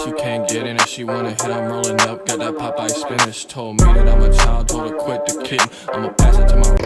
she can't get in it. She wanna hit, I'm rolling up, got that Popeye spinach. Told me that I'm a child, told her quit the kitten. I'ma pass it to my...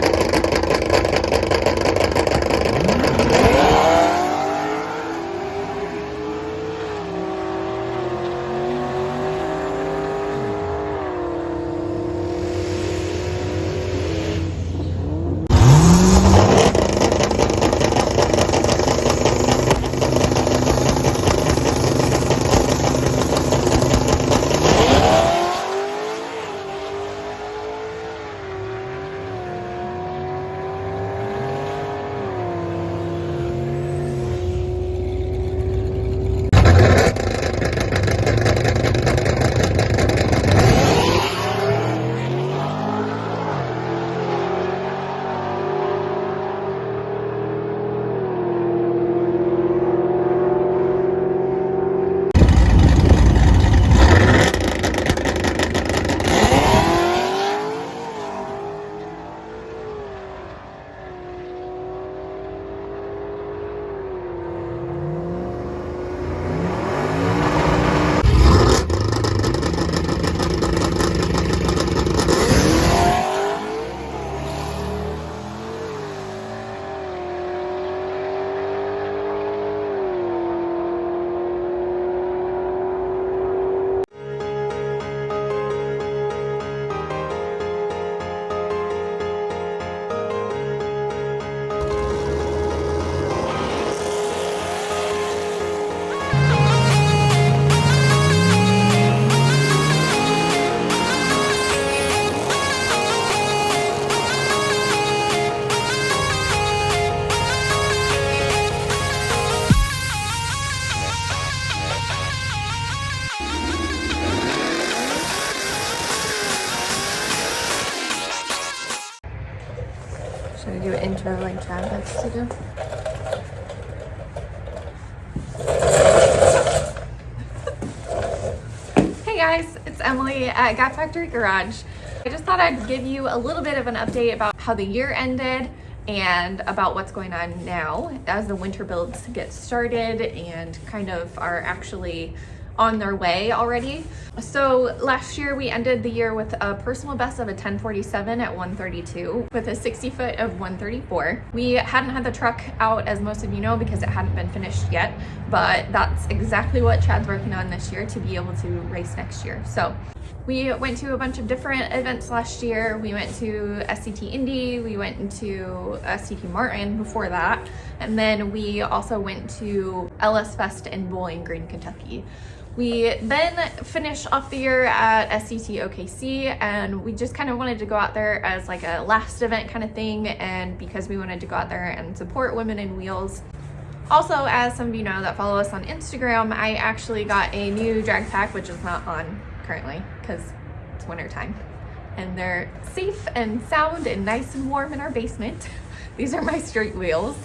Should I do an intro like Chad likes to do? Hey guys, it's Emily at Gap Factory Garage. I just thought I'd give you a little bit of an update about how the year ended and about what's going on now as the winter builds get started and kind of are actually on their way already. So last year we ended the year with a personal best of a 1047 at 132 with a 60 foot of 134. We hadn't had the truck out, as most of you know, because it hadn't been finished yet, but that's exactly what Chad's working on this year to be able to race next year. So we went to a bunch of different events last year. We went to SCT Indy, we went into SCT Martin before that, and then we also went to LS Fest in Bowling Green, Kentucky. We then finished off the year at SCT OKC, and we just kind of wanted to go out there as like a last event kind of thing, and because we wanted to go out there and support Women in Wheels. Also, as some of you know that follow us on Instagram, I actually got a new drag pack, which is not on currently because it's winter time, and they're safe and sound and nice and warm in our basement. These are my street wheels.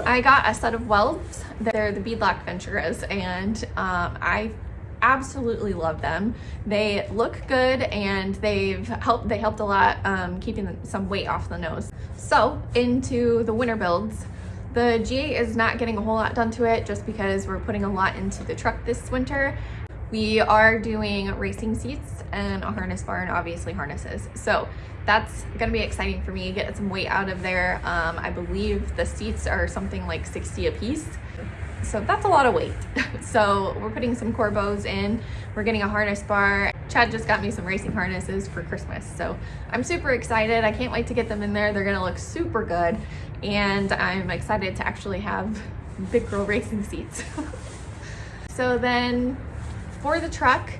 I got a set of welds. They're the Beadlock Venturas, and I absolutely love them. They look good, and they helped a lot keeping some weight off the nose. So into the winter builds. The G8 is not getting a whole lot done to it just because we're putting a lot into the truck this winter. We are doing racing seats and a harness bar and obviously harnesses. So that's gonna be exciting for me, getting some weight out of there. I believe the seats are something like 60 a piece. So that's a lot of weight. So we're putting some Corbos in, we're getting a harness bar. Chad just got me some racing harnesses for Christmas. So I'm super excited. I can't wait to get them in there. They're gonna look super good. And I'm excited to actually have big girl racing seats. So then for the truck,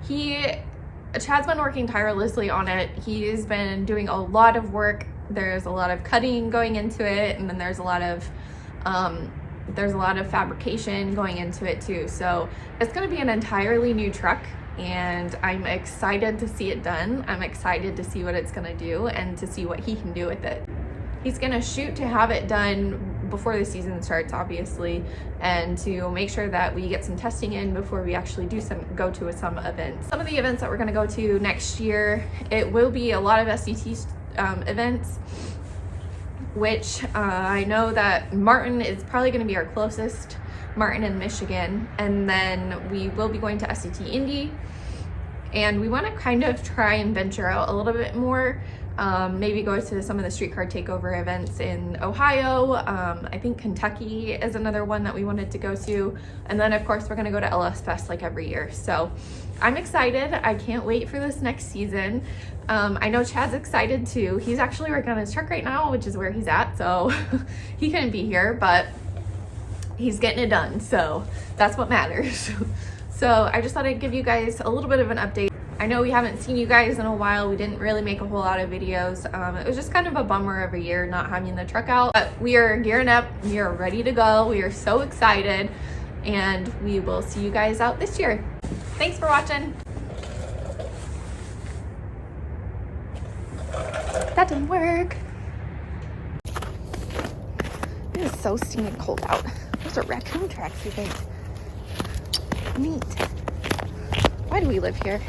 Chad's been working tirelessly on it. He's been doing a lot of work. There's a lot of cutting going into it, and then there's a lot of fabrication going into it too. So it's going to be an entirely new truck, and I'm excited to see it done. I'm excited to see what it's going to do and to see what he can do with it. He's going to shoot to have it done before the season starts, obviously, and to make sure that we get some testing in before we actually go to some events. Some of the events that we're going to go to next year, it will be a lot of SCT events, which I know that Martin is probably going to be our closest. Martin in Michigan, and then we will be going to SCT Indy, and we want to kind of try and venture out a little bit more. Maybe go to some of the streetcar takeover events in Ohio. I think Kentucky is another one that we wanted to go to. And then of course we're gonna go to LS Fest like every year. So I'm excited. I can't wait for this next season. I know Chad's excited too. He's actually working on his truck right now, which is where he's at. So he couldn't be here, but he's getting it done. So that's what matters. So I just thought I'd give you guys a little bit of an update. I know we haven't seen you guys in a while. We didn't really make a whole lot of videos. It was just kind of a bummer every year not having the truck out. But we are gearing up. We are ready to go. We are so excited. And we will see you guys out this year. Thanks for watching. That didn't work. It is so stinking cold out. Those are raccoon tracks, you think? Neat. Why do we live here?